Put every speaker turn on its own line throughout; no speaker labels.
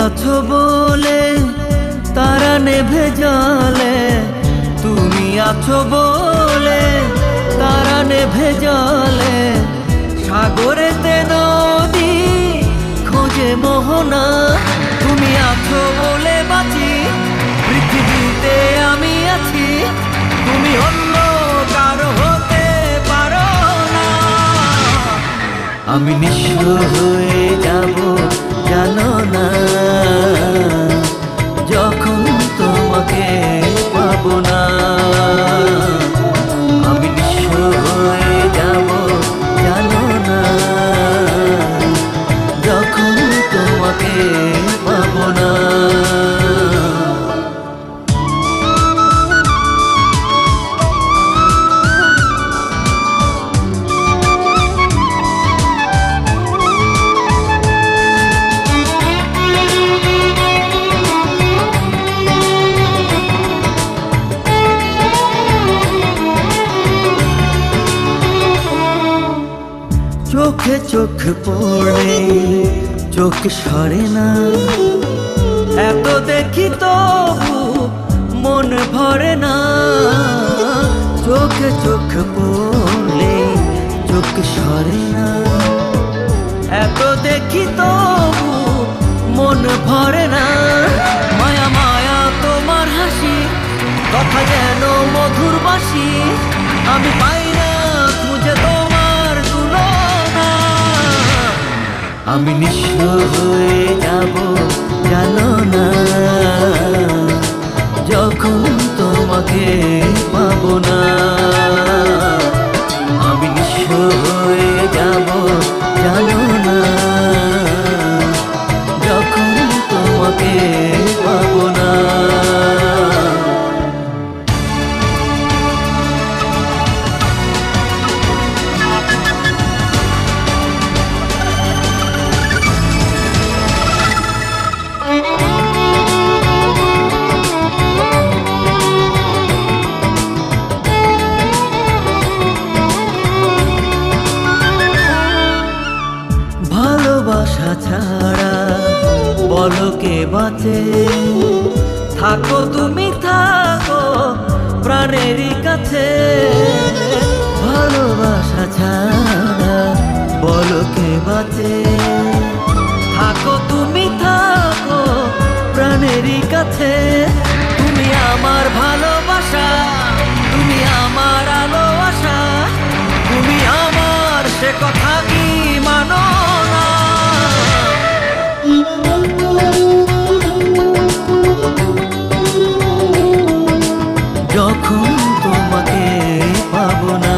আছো বলে তারা নেভে জলে, তুমি আছো বলে তারা নেভে জলে। সাগরেতে নদী খোঁজে মোহনা, তুমি আছো বলে বাঁচি, পৃথিবীতে আমি আছি, তুমি অন্য কারো হতে পারো না। আমি নিঃস্ব হয়ে যাব জানো না, যখন তোমাকে পাবো না। আমি নিঃস্ব হয়ে যাব জানো না, যখন তোমাকে পাবো না। চোখে চোখ পড়ে চোখ সরে না, এত দেখি তবু মন ভরে না। চোখে চোখ পড়লে চোখ সরে না, এত দেখি তবু মন ভরে না। মায়া মায়া তোমার হাসি, কথা যেন মধুর বাসি, আমি পাই না খুঁজে তোমার তুলনা। আমি নিঃস্ব হয়ে যাব জানো না, যখন তোমাকে পাবো না। আমি নিঃস্ব হয়ে যাব জানো না, যখন তোমাকে পাবো না। ভালোবাসা ছাড়া বলো কে বাঁচে, থাকো তুমি থাকো প্রাণেরই কাছে। ভালোবাসা ছাড়া বলো কে বাঁচে, থাকো তুমি থাকো প্রাণেরই কাছে। তুমি আমার ভালোবাসা, তুমি আমার আলো আশা, তুমি আমার সে কথা কি মানো না। যখন তোমাকে পাবো না,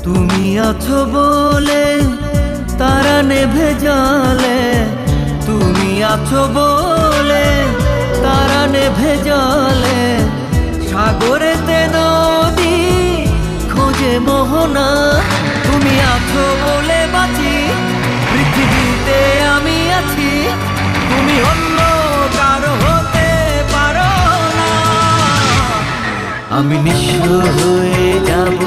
তুমি আছো বলে তারা নেভে জলে, তুমি আছো বলে তারা নেভে জলে। সাগরেতে নদী খোঁজে মোহনা, তুমি আছো বলে বাঁচি, পৃথিবীতে আমি আছি, তুমি অন্য কারো হতে পারো না। আমি নিঃস্ব হয়ে যাব